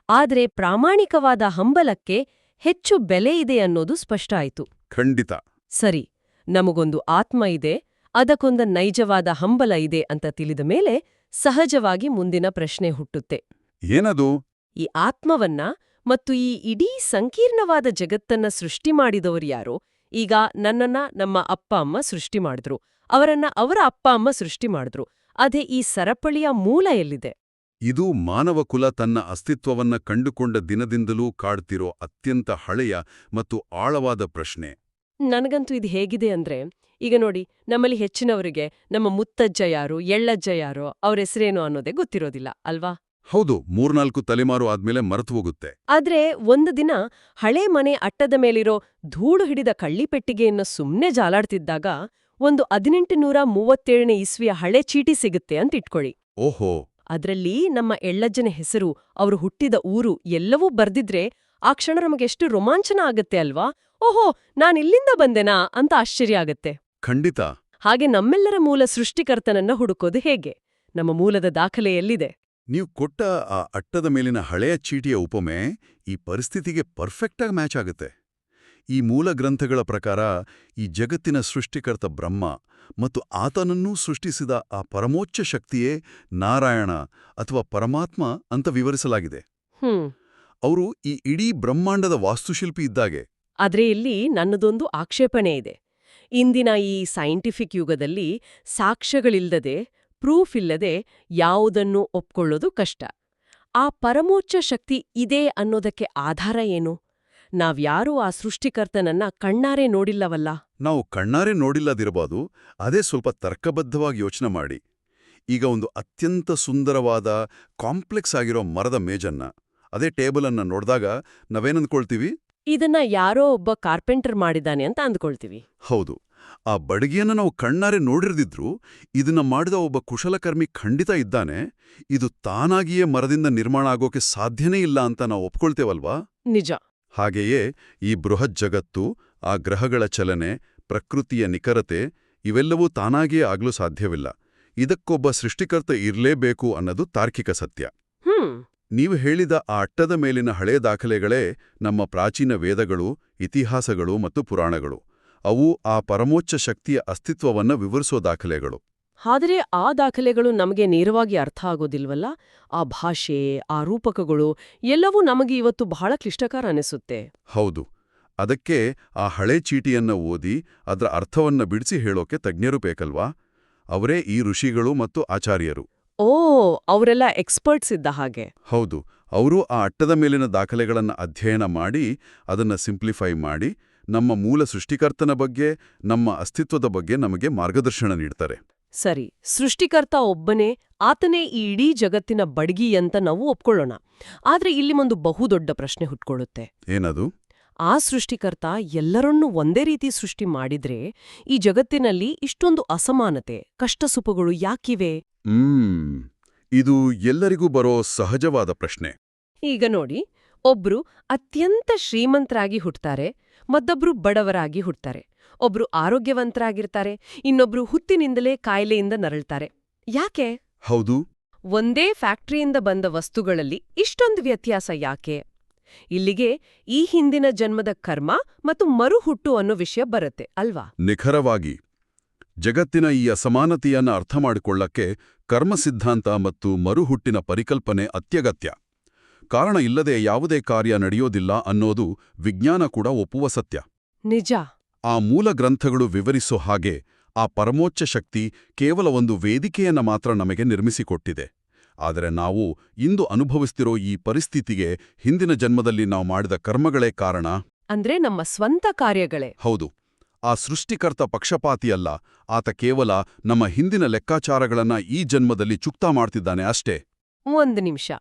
ಆದ್ರೆ ಪ್ರಾಮಾಣಿಕವಾದ ಹಂಬಲಕ್ಕೆ ಹೆಚ್ಚು ಬೆಲೆ ಇದೆ ಅನ್ನೋದು ಸ್ಪಷ್ಟ ಆಯ್ತು. ಖಂಡಿತ. ಸರಿ, ನಮಗೊಂದು ಆತ್ಮ ಇದೆ, ಅದಕ್ಕೊಂದು ನೈಜವಾದ ಹಂಬಲ ಇದೆ ಅಂತ ತಿಳಿದ ಮೇಲೆ ಸಹಜವಾಗಿ ಮುಂದಿನ ಪ್ರಶ್ನೆ ಹುಟ್ಟುತ್ತೆ. ಏನದು? ಈ ಆತ್ಮವನ್ನ ಮತ್ತು ಈ ಇಡೀ ಸಂಕೀರ್ಣವಾದ ಜಗತ್ತನ್ನ ಸೃಷ್ಟಿ ಮಾಡಿದವರ್ಯಾರೋ? ಈಗ ನನ್ನನ್ನ ನಮ್ಮ ಅಪ್ಪ ಅಮ್ಮ ಸೃಷ್ಟಿ ಮಾಡಿದ್ರು, ಅವರನ್ನ ಅವರ ಅಪ್ಪ ಅಮ್ಮ ಸೃಷ್ಟಿ ಮಾಡಿದ್ರು. ಅದೇ ಈ ಸರಪಳಿಯ ಮೂಲ ಎಲ್ಲಿದೆ? ಇದು ಮಾನವ ಕುಲ ತನ್ನ ಅಸ್ತಿತ್ವವನ್ನ ಕಂಡುಕೊಂಡ ದಿನದಿಂದಲೂ ಕಾಡ್ತಿರೋ ಅತ್ಯಂತ ಹಳೆಯ ಮತ್ತು ಆಳವಾದ ಪ್ರಶ್ನೆ. ನನಗಂತೂ ಇದು ಹೇಗಿದೆ ಅಂದ್ರೆ, ಈಗ ನೋಡಿ, ನಮ್ಮಲ್ಲಿ ಹೆಚ್ಚಿನವರಿಗೆ ನಮ್ಮ ಮುತ್ತಜ್ಜ ಯಾರು, ಎಳ್ಳಜ್ಜ ಯಾರೋ, ಅವ್ರ ಹೆಸರೇನು ಅನ್ನೋದೇ ಗೊತ್ತಿರೋದಿಲ್ಲ ಅಲ್ವಾ? ಹೌದು, 3-4 ತಲೆಮಾರು ಆದ್ಮೇಲೆ ಮರೆತು ಹೋಗುತ್ತೆ. ಆದ್ರೆ ಒಂದು ದಿನ ಹಳೆ ಮನೆ ಅಟ್ಟದ ಮೇಲಿರೋ ಧೂಳು ಹಿಡಿದ ಕಳ್ಳಿಪೆಟ್ಟಿಗೆಯನ್ನು ಸುಮ್ನೆ ಜಾಲಾಡ್ತಿದ್ದಾಗ ಒಂದು 1837ನೇ ಇಸ್ವಿಯ ಹಳೆ ಚೀಟಿ ಸಿಗುತ್ತೆ ಅಂತ ಇಟ್ಕೊಳ್ಳಿ. ಓಹೋ. ಅದ್ರಲ್ಲಿ ನಮ್ಮ ಎಳ್ಳಜ್ಜನ ಹೆಸರು, ಅವರು ಹುಟ್ಟಿದ ಊರು ಎಲ್ಲವೂ ಬರ್ದಿದ್ರೆ ಆ ಕ್ಷಣ ನಮಗೆಷ್ಟು ರೋಮಾಂಚನ ಆಗತ್ತೆ ಅಲ್ವಾ? ಓಹೋ, ನಾನಿಲ್ಲಿಂದ ಬಂದೆನಾ ಅಂತ ಆಶ್ಚರ್ಯ ಆಗತ್ತೆ. ಖಂಡಿತ. ಹಾಗೆ ನಮ್ಮೆಲ್ಲರ ಮೂಲ ಸೃಷ್ಟಿಕರ್ತನನ್ನ ಹುಡುಕೋದು ಹೇಗೆ? ನಮ್ಮ ಮೂಲದ ದಾಖಲೆ ಎಲ್ಲಿದೆ? ನೀವು ಕೊಟ್ಟ ಆ ಅಟ್ಟದ ಮೇಲಿನ ಹಳೆಯ ಚೀಟಿಯ ಉಪಮೆ ಈ ಪರಿಸ್ಥಿತಿಗೆ ಪರ್ಫೆಕ್ಟಾಗಿ ಮ್ಯಾಚ್ ಆಗುತ್ತೆ. ಈ ಮೂಲ ಗ್ರಂಥಗಳ ಪ್ರಕಾರ ಈ ಜಗತ್ತಿನ ಸೃಷ್ಟಿಕರ್ತ ಬ್ರಹ್ಮ ಮತ್ತು ಆತನನ್ನೂ ಸೃಷ್ಟಿಸಿದ ಆ ಪರಮೋಚ್ಚ ಶಕ್ತಿಯೇ ನಾರಾಯಣ ಅಥವಾ ಪರಮಾತ್ಮ ಅಂತ ವಿವರಿಸಲಾಗಿದೆ. ಅವರು ಈ ಇಡೀ ಬ್ರಹ್ಮಾಂಡದ ವಾಸ್ತುಶಿಲ್ಪಿ ಇದ್ದಾಗೆ. ಆದ್ರೆ ಇಲ್ಲಿ ನನ್ನದೊಂದು ಆಕ್ಷೇಪಣೆ ಇದೆ. ಇಂದಿನ ಈ ಸೈಂಟಿಫಿಕ್ ಯುಗದಲ್ಲಿ ಸಾಕ್ಷ್ಯಗಳಿಲ್ದದೆ, ಪ್ರೂಫ್ ಇಲ್ಲದೆ ಯಾವುದನ್ನೂ ಒಪ್ಕೊಳ್ಳೋದು ಕಷ್ಟ. ಆ ಪರಮೋಚ್ಚ ಶಕ್ತಿ ಇದೆ ಅನ್ನೋದಕ್ಕೆ ಆಧಾರ ಏನು? ನಾವ್ಯಾರೂ ಆ ಸೃಷ್ಟಿಕರ್ತನನ್ನ ಕಣ್ಣಾರೆ ನೋಡಿಲ್ಲವಲ್ಲ. ನಾವು ಕಣ್ಣಾರೆ ನೋಡಿಲ್ಲದಿರಬಹುದು, ಅದೇ ಸ್ವಲ್ಪ ತರ್ಕಬದ್ಧವಾಗಿ ಯೋಚನೆ ಮಾಡಿ. ಈಗ ಒಂದು ಅತ್ಯಂತ ಸುಂದರವಾದ ಕಾಂಪ್ಲೆಕ್ಸ್ ಆಗಿರೋ ಮರದ ಮೇಜನ್ನ, ಅದೇ ಟೇಬಲನ್ನ ನೋಡಿದಾಗ ನಾವೇನಂದ್ಕೊಳ್ತೀವಿ? ಇದನ್ನ ಯಾರೋ ಒಬ್ಬ ಕಾರ್ಪೆಂಟರ್ ಮಾಡಿದಾನೆ ಅಂತ ಅಂದ್ಕೊಳ್ತೀವಿ. ಹೌದು, ಆ ಬಡಗಿಯನ್ನ ನಾವು ಕಣ್ಣಾರೆ ನೋಡಿರದಿದ್ರೂ ಇದನ್ನ ಮಾಡಿದ ಒಬ್ಬ ಕುಶಲಕರ್ಮಿ ಖಂಡಿತ ಇದ್ದಾನೆ, ಇದು ತಾನಾಗಿಯೇ ಮರದಿಂದ ನಿರ್ಮಾಣ ಆಗೋಕೆ ಸಾಧ್ಯನೇ ಇಲ್ಲ ಅಂತ ನಾವು ಒಪ್ಕೊಳ್ತೇವಲ್ವಾ? ನಿಜ. ಹಾಗೆಯೇ ಈ ಬೃಹತ್ ಜಗತ್ತು, ಆ ಗ್ರಹಗಳ ಚಲನೆ, ಪ್ರಕೃತಿಯ ನಿಖರತೆ ಇವೆಲ್ಲವೂ ತಾನಾಗಿಯೇ ಆಗಲು ಸಾಧ್ಯವಿಲ್ಲ. ಇದಕ್ಕೊಬ್ಬ ಸೃಷ್ಟಿಕರ್ತ ಇರಲೇಬೇಕು ಅನ್ನೋದು ತಾರ್ಕಿಕ ಸತ್ಯ. ನೀವು ಹೇಳಿದ ಆ ಅಟ್ಟದ ಮೇಲಿನ ಹಳೆ ದಾಖಲೆಗಳೇ ನಮ್ಮ ಪ್ರಾಚೀನ ವೇದಗಳು, ಇತಿಹಾಸಗಳು ಮತ್ತು ಪುರಾಣಗಳು. ಅವು ಆ ಪರಮೋಚ್ಚ ಶಕ್ತಿಯ ಅಸ್ತಿತ್ವವನ್ನ ವಿವರಿಸೋ ದಾಖಲೆಗಳು. ಆದರೆ ಆ ದಾಖಲೆಗಳು ನಮಗೆ ನೇರವಾಗಿ ಅರ್ಥ ಆಗೋದಿಲ್ವಲ್ಲ. ಆ ಭಾಷೆ, ಆ ರೂಪಕಗಳು ಎಲ್ಲವೂ ನಮಗೆ ಇವತ್ತು ಬಹಳ ಕ್ಲಿಷ್ಟಕರ ಅನಿಸುತ್ತೆ. ಹೌದು, ಅದಕ್ಕೆ ಆ ಹಳೆ ಚೀಟಿಯನ್ನ ಓದಿ ಅದರ ಅರ್ಥವನ್ನ ಬಿಡಿಸಿ ಹೇಳೋಕೆ ತಜ್ಞರು ಬೇಕಲ್ವಾ? ಅವರೇ ಈ ಋಷಿಗಳು ಮತ್ತು ಆಚಾರ್ಯರು. ಓ, ಅವರೆಲ್ಲ ಎಕ್ಸ್ಪರ್ಟ್ಸ್ ಇದ್ದ ಹಾಗೆ. ಹೌದು, ಅವರು ಆ ಅಟ್ಟದ ಮೇಲಿನ ದಾಖಲೆಗಳನ್ನು ಅಧ್ಯಯನ ಮಾಡಿ ಅದನ್ನ ಸಿಂಪ್ಲಿಫೈ ಮಾಡಿ ನಮ್ಮ ಮೂಲ ಸೃಷ್ಟಿಕರ್ತನ ಬಗ್ಗೆ, ನಮ್ಮ ಅಸ್ತಿತ್ವದ ಬಗ್ಗೆ ನಮಗೆ ಮಾರ್ಗದರ್ಶನ ನೀಡ್ತಾರೆ. ಸರಿ, ಸೃಷ್ಟಿಕರ್ತ ಒಬ್ಬನೇ, ಆತನೇ ಈ ಇಡೀ ಜಗತ್ತಿನ ಬಡಗಿ ಅಂತ ನಾವು ಒಪ್ಕೊಳ್ಳೋಣ. ಆದ್ರೆ ಇಲ್ಲಿ ಒಂದು ಬಹುದೊಡ್ಡ ಪ್ರಶ್ನೆ ಹುಟ್ಕೊಳ್ಳುತ್ತೆ. ಏನದು? ಆ ಸೃಷ್ಟಿಕರ್ತ ಎಲ್ಲರನ್ನೂ ಒಂದೇ ರೀತಿ ಸೃಷ್ಟಿ ಮಾಡಿದ್ರೆ ಈ ಜಗತ್ತಿನಲ್ಲಿ ಇಷ್ಟೊಂದು ಅಸಮಾನತೆ, ಕಷ್ಟಸುಖಗಳು ಯಾಕಿವೆ? ಇದು ಎಲ್ಲರಿಗೂ ಬರೋ ಸಹಜವಾದ ಪ್ರಶ್ನೆ. ಈಗ ನೋಡಿ, ಒಬ್ರು ಅತ್ಯಂತ ಶ್ರೀಮಂತರಾಗಿ ಹುಟ್ತಾರೆ, ಮತ್ತೊಬ್ರು ಬಡವರಾಗಿ ಹುಟ್ತಾರೆ. ಒಬ್ರು ಆರೋಗ್ಯವಂತರಾಗಿರ್ತಾರೆ, ಇನ್ನೊಬ್ರು ಹುಟ್ಟಿನಿಂದಲೇ ಕಾಯಿಲೆಯಿಂದ ನರಳ್ತಾರೆ. ಯಾಕೆ? ಹೌದು, ಒಂದೇ ಫ್ಯಾಕ್ಟರಿಯಿಂದ ಬಂದ ವಸ್ತುಗಳಲ್ಲಿ ಇಷ್ಟೊಂದು ವ್ಯತ್ಯಾಸ ಯಾಕೆ? ಇಲ್ಲಿಗೆ ಈ ಹಿಂದಿನ ಜನ್ಮದ ಕರ್ಮ ಮತ್ತು ಮರುಹುಟ್ಟು ಅನ್ನೋ ವಿಷಯ ಬರುತ್ತೆ ಅಲ್ವಾ? ನಿಖರವಾಗಿ. ಜಗತ್ತಿನ ಈ ಅಸಮಾನತೆಯನ್ನ ಅರ್ಥ ಮಾಡಿಕೊಳ್ಳಕ್ಕೆ ಕರ್ಮ ಸಿದ್ಧಾಂತ ಮತ್ತು ಮರುಹುಟ್ಟಿನ ಪರಿಕಲ್ಪನೆ ಅತ್ಯಗತ್ಯ. ಕಾರಣ ಇಲ್ಲದೆ ಯಾವುದೇ ಕಾರ್ಯ ನಡೆಯೋದಿಲ್ಲ ಅನ್ನೋದು ವಿಜ್ಞಾನ ಕೂಡ ಒಪ್ಪುವ ಸತ್ಯ. ನಿಜ. ಆ ಮೂಲ ಗ್ರಂಥಗಳು ವಿವರಿಸೋ ಹಾಗೆ ಆ ಪರಮೋಚ್ಚ ಶಕ್ತಿ ಕೇವಲ ಒಂದು ವೇದಿಕೆಯನ್ನ ಮಾತ್ರ ನಮಗೆ ನಿರ್ಮಿಸಿಕೊಟ್ಟಿದೆ. ಆದರೆ ನಾವು ಇಂದು ಅನುಭವಿಸ್ತಿರೋ ಈ ಪರಿಸ್ಥಿತಿಗೆ ಹಿಂದಿನ ಜನ್ಮದಲ್ಲಿ ನಾವು ಮಾಡಿದ ಕರ್ಮಗಳೇ ಕಾರಣ. ಅಂದ್ರೆ ನಮ್ಮ ಸ್ವಂತ ಕಾರ್ಯಗಳೇ. ಹೌದು. ಆ ಸೃಷ್ಟಿಕರ್ತ ಪಕ್ಷಪಾತಿಯಲ್ಲ, ಆತ ಕೇವಲ ನಮ್ಮ ಹಿಂದಿನ ಲೆಕ್ಕಾಚಾರಗಳನ್ನ ಈ ಜನ್ಮದಲ್ಲಿ ಚುಕ್ತಾ ಮಾಡ್ತಿದ್ದಾನೆ ಅಷ್ಟೇ. ಒಂದು ನಿಮಿಷ,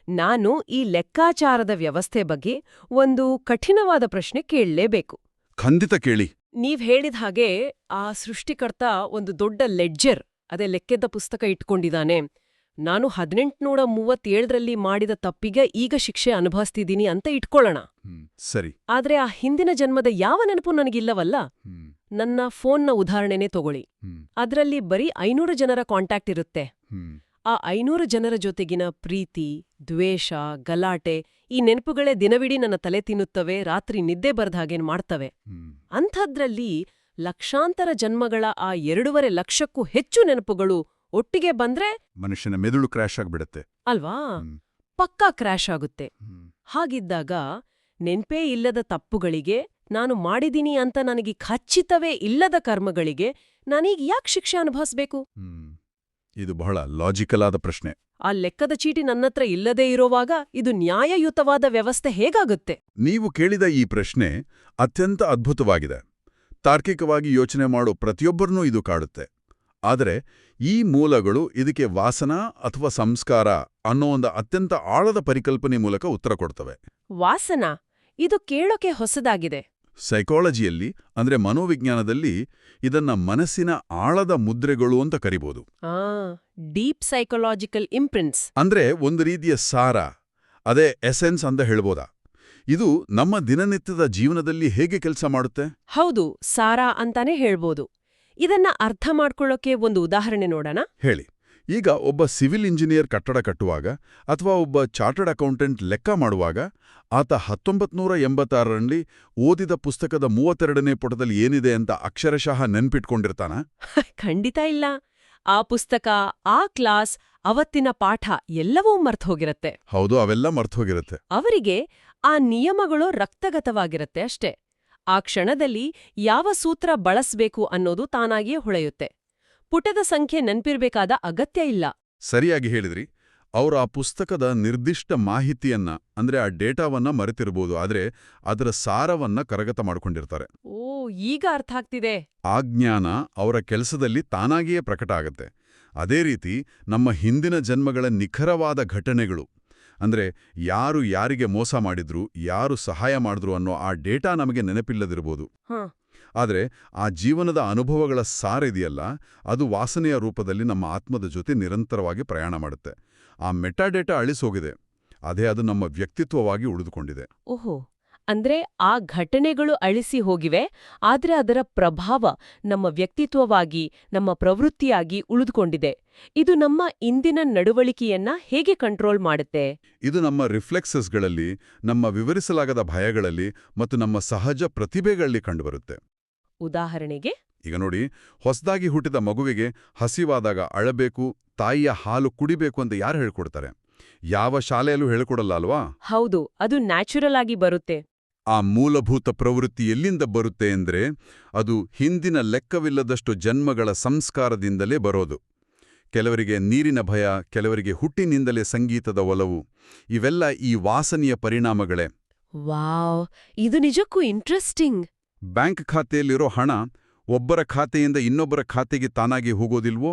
ನಾನು ಈ ಲೆಕ್ಕಾಚಾರದ ವ್ಯವಸ್ಥೆ ಬಗ್ಗೆ ಒಂದು ಕಠಿಣವಾದ ಪ್ರಶ್ನೆ ಕೇಳಲೇಬೇಕು. ಖಂಡಿತ ಕೇಳಿ. ನೀವ್ ಹೇಳಿದ ಹಾಗೆ ಆ ಸೃಷ್ಟಿಕರ್ತ ಒಂದು ದೊಡ್ಡ ಲೆಡ್ಜರ್, ಅದೇ ಲೆಕ್ಕದ ಪುಸ್ತಕ ಇಟ್ಕೊಂಡಿದ್ದಾನೆ. ನಾನು 1837ರಲ್ಲಿ ಮಾಡಿದ ತಪ್ಪಿಗೆ ಈಗ ಶಿಕ್ಷೆ ಅನುಭವಿಸ್ತಿದ್ದೀನಿ ಅಂತ ಇಟ್ಕೊಳ್ಳೋಣ. ಸರಿ. ಆದ್ರೆ ಆ ಹಿಂದಿನ ಜನ್ಮದ ಯಾವ ನೆನಪು ನನಗಿಲ್ಲವಲ್ಲ. ನನ್ನ ಫೋನ್ನ ಉದಾಹರಣೆನೇ ತಗೊಳ್ಳಿ. ಅದ್ರಲ್ಲಿ ಬರೀ 500 ಜನರ ಕಾಂಟ್ಯಾಕ್ಟ್ ಇರುತ್ತೆ. ಆ 500 ಜನರ ಜೊತೆಗಿನ ಪ್ರೀತಿ, ದ್ವೇಷ, ಗಲಾಟೆ, ಈ ನೆನಪುಗಳೇ ದಿನವಿಡೀ ನನ್ನ ತಲೆ ತಿನ್ನುತ್ತವೆ, ರಾತ್ರಿ ನಿದ್ದೆ ಬರ್ದ ಹಾಗೇನ್ ಮಾಡ್ತವೆ. ಅಂಥದ್ರಲ್ಲಿ ಲಕ್ಷಾಂತರ ಜನ್ಮಗಳ ಆ 2.5 ಲಕ್ಷಕ್ಕೂ ಹೆಚ್ಚು ನೆನಪುಗಳು ಒಟ್ಟಿಗೆ ಬಂದ್ರೆ ಮನುಷ್ಯನ ಮೆದುಳು ಕ್ರ್ಯಾಶ್ ಆಗ್ಬಿಡುತ್ತೆ ಅಲ್ವಾ? ಪಕ್ಕಾ ಕ್ರ್ಯಾಶ್ ಆಗುತ್ತೆ. ಹಾಗಿದ್ದಾಗ ನೆನ್ಪೇ ಇಲ್ಲದ ತಪ್ಪುಗಳಿಗೆ, ನಾನು ಮಾಡಿದೀನಿ ಅಂತ ನನಗೆ ಖಚಿತವೇ ಇಲ್ಲದ ಕರ್ಮಗಳಿಗೆ ನಾನೀಗ ಯಾಕೆ ಶಿಕ್ಷೆ ಅನುಭವಿಸ್ಬೇಕು? ಇದು ಬಹಳ ಲಾಜಿಕಲ್ ಆದ ಪ್ರಶ್ನೆ. ಆ ಲೆಕ್ಕದ ಚೀಟಿ ನನ್ನತ್ರ ಇಲ್ಲದೇ ಇರೋವಾಗ ಇದು ನ್ಯಾಯಯುತವಾದ ವ್ಯವಸ್ಥೆ ಹೇಗಾಗುತ್ತೆ? ನೀವು ಕೇಳಿದ ಈ ಪ್ರಶ್ನೆ ಅತ್ಯಂತ ಅದ್ಭುತವಾಗಿದೆ. ತಾರ್ಕಿಕವಾಗಿ ಯೋಚನೆ ಮಾಡೋ ಪ್ರತಿಯೊಬ್ಬರನ್ನೂ ಇದು ಕಾಡುತ್ತೆ. ಆದರೆ ಈ ಮೂಲಗಳು ಇದಕ್ಕೆ ವಾಸನಾ ಅಥವಾ ಸಂಸ್ಕಾರ ಅನ್ನೋ ಒಂದು ಅತ್ಯಂತ ಆಳದ ಪರಿಕಲ್ಪನೆ ಮೂಲಕ ಉತ್ತರ ಕೊಡ್ತವೆ. ವಾಸನಾ? ಇದು ಕೇಳೋಕೆ ಹೊಸದಾಗಿದೆ. ಸೈಕಾಲಜಿಯಲ್ಲಿ ಅಂದ್ರೆ ಮನೋವಿಜ್ಞಾನದಲ್ಲಿ ಇದನ್ನ ಮನಸ್ಸಿನ ಆಳದ ಮುದ್ರೆಗಳು ಅಂತ ಕರಿಬಹುದು. ಡೀಪ್ ಸೈಕಾಲಜಿಕಲ್ ಇಂಪ್ರಿಂಟ್ಸ್ ಅಂದ್ರೆ ಒಂದು ರೀತಿಯ ಸಾರ, ಅದೇ ಎಸೆನ್ಸ್ ಅಂತ ಹೇಳ್ಬೋದಾ? ಇದು ನಮ್ಮ ದಿನನಿತ್ಯದ ಜೀವನದಲ್ಲಿ ಹೇಗೆ ಕೆಲಸ ಮಾಡುತ್ತೆ? ಹೌದು, ಸಾರ ಅಂತಾನೆ ಹೇಳ್ಬೋದು. ಇದನ್ನ ಅರ್ಥ ಮಾಡ್ಕೊಳ್ಳೋಕೆ ಒಂದು ಉದಾಹರಣೆ ನೋಡೋಣ. ಹೇಳಿ. ಈಗ ಒಬ್ಬ ಸಿವಿಲ್ ಇಂಜಿನಿಯರ್ ಕಟ್ಟಡ ಕಟ್ಟುವಾಗ ಅಥವಾ ಒಬ್ಬ ಚಾರ್ಟರ್ಡ್ ಅಕೌಂಟೆಂಟ್ ಲೆಕ್ಕ ಮಾಡುವಾಗ ಆತ 1986ರಲ್ಲಿ ಓದಿದ ಪುಸ್ತಕದ 32ನೇ ಪುಟದಲ್ಲಿ ಏನಿದೆ ಅಂತ ಅಕ್ಷರಶಃ ನೆನ್ಪಿಟ್ಕೊಂಡಿರ್ತಾನ? ಖಂಡಿತ ಇಲ್ಲ. ಆ ಪುಸ್ತಕ, ಆ ಕ್ಲಾಸ್, ಅವತ್ತಿನ ಪಾಠ ಎಲ್ಲವೂ ಮರ್ತೋಗಿರತ್ತೆ. ಹೌದು, ಅವೆಲ್ಲ ಮರ್ತೋಗಿರುತ್ತೆ. ಅವರಿಗೆ ಆ ನಿಯಮಗಳು ರಕ್ತಗತವಾಗಿರತ್ತೆ ಅಷ್ಟೇ. ಆ ಕ್ಷಣದಲ್ಲಿ ಯಾವ ಸೂತ್ರ ಬಳಸ್ಬೇಕು ಅನ್ನೋದು ತಾನಾಗಿಯೇ ಹೊಳೆಯುತ್ತೆ. ಪುಟದ ಸಂಖ್ಯೆ ನೆನ್ಪಿರ್ಬೇಕಾದ ಅಗತ್ಯ ಇಲ್ಲ. ಸರಿಯಾಗಿ ಹೇಳಿದ್ರಿ. ಅವರು ಆ ಪುಸ್ತಕದ ನಿರ್ದಿಷ್ಟ ಮಾಹಿತಿಯನ್ನ ಅಂದ್ರೆ ಆ ಡೇಟಾವನ್ನ ಮರೆತಿರ್ಬೋದು, ಆದ್ರೆ ಅದರ ಸಾರವನ್ನ ಕರಗತ ಮಾಡ್ಕೊಂಡಿರ್ತಾರೆ. ಓ, ಈಗ ಅರ್ಥ ಆಗ್ತಿದೆ. ಆ ಜ್ಞಾನ ಅವರ ಕೆಲಸದಲ್ಲಿ ತಾನಾಗಿಯೇ ಪ್ರಕಟ ಆಗತ್ತೆ. ಅದೇ ರೀತಿ ನಮ್ಮ ಹಿಂದಿನ ಜನ್ಮಗಳ ನಿಖರವಾದ ಘಟನೆಗಳು, ಅಂದ್ರೆ ಯಾರು ಯಾರಿಗೆ ಮೋಸ ಮಾಡಿದ್ರು, ಯಾರು ಸಹಾಯ ಮಾಡಿದ್ರು ಅನ್ನೋ ಆ ಡೇಟಾ ನಮಗೆ ನೆನಪಿಲ್ಲದಿರ್ಬೋದು. ಆದರೆ ಆ ಜೀವನದ ಅನುಭವಗಳ ಸಾರಿದೆಯಲ್ಲ, ಅದು ವಾಸನೆಯ ರೂಪದಲ್ಲಿ ನಮ್ಮ ಆತ್ಮದ ಜೊತೆ ನಿರಂತರವಾಗಿ ಪ್ರಯಾಣ ಮಾಡುತ್ತೆ. ಆ ಮೆಟಾಡೇಟಾ ಅಳಿಸೋಗಿದೆ, ಅದೇ ಅದು ನಮ್ಮ ವ್ಯಕ್ತಿತ್ವವಾಗಿ ಉಳಿದುಕೊಂಡಿದೆ. ಓಹೋ, ಅಂದ್ರೆ ಆ ಘಟನೆಗಳು ಅಳಿಸಿ ಹೋಗಿವೆ, ಆದ್ರೆ ಅದರ ಪ್ರಭಾವ ನಮ್ಮ ವ್ಯಕ್ತಿತ್ವವಾಗಿ, ನಮ್ಮ ಪ್ರವೃತ್ತಿಯಾಗಿ ಉಳಿದುಕೊಂಡಿದೆ. ಇದು ನಮ್ಮ ಇಂದಿನ ನಡವಳಿಕೆಯನ್ನ ಹೇಗೆ ಕಂಟ್ರೋಲ್ ಮಾಡುತ್ತೆ? ಇದು ನಮ್ಮ ರಿಫ್ಲೆಕ್ಸಸ್ಗಳಲ್ಲಿ, ನಮ್ಮ ವಿವರಿಸಲಾಗದ ಭಯಗಳಲ್ಲಿ ಮತ್ತು ನಮ್ಮ ಸಹಜ ಪ್ರತಿಭೆಗಳಲ್ಲಿ ಕಂಡುಬರುತ್ತೆ. ಉದಾಹರಣೆಗೆ, ಈಗ ನೋಡಿ, ಹೊಸದಾಗಿ ಹುಟ್ಟಿದ ಮಗುವಿಗೆ ಹಸಿವಾದಾಗ ಅಳಬೇಕು, ತಾಯಿಯ ಹಾಲು ಕುಡಿಬೇಕು ಅಂತ ಯಾರು ಹೇಳ್ಕೊಡ್ತಾರೆ? ಯಾವ ಶಾಲೆಯಲ್ಲೂ ಹೇಳ್ಕೊಡಲ್ಲ ಅಲ್ವಾ? ಹೌದು, ಅದು ನ್ಯಾಚುರಲ್ ಆಗಿ ಬರುತ್ತೆ. ಆ ಮೂಲಭೂತ ಪ್ರವೃತ್ತಿ ಎಲ್ಲಿಂದ ಬರುತ್ತೆ ಅಂದ್ರೆ, ಅದು ಹಿಂದಿನ ಲೆಕ್ಕವಿಲ್ಲದಷ್ಟು ಜನ್ಮಗಳ ಸಂಸ್ಕಾರದಿಂದಲೇ ಬರೋದು. ಕೆಲವರಿಗೆ ನೀರಿನ ಭಯ, ಕೆಲವರಿಗೆ ಹುಟ್ಟಿನಿಂದಲೇ ಸಂಗೀತದ ಒಲವು, ಇವೆಲ್ಲ ಈ ವಾಸನೆಯ ಪರಿಣಾಮಗಳೇ. ವಾವ್, ಇದು ನಿಜಕ್ಕೂ ಇಂಟ್ರೆಸ್ಟಿಂಗ್. ಬ್ಯಾಂಕ್ ಖಾತೆಯಲ್ಲಿರೋ ಹಣ ಒಬ್ಬರ ಖಾತೆಯಿಂದ ಇನ್ನೊಬ್ಬರ ಖಾತೆಗೆ ತಾನಾಗಿ ಹೋಗೋದಿಲ್ವೋ?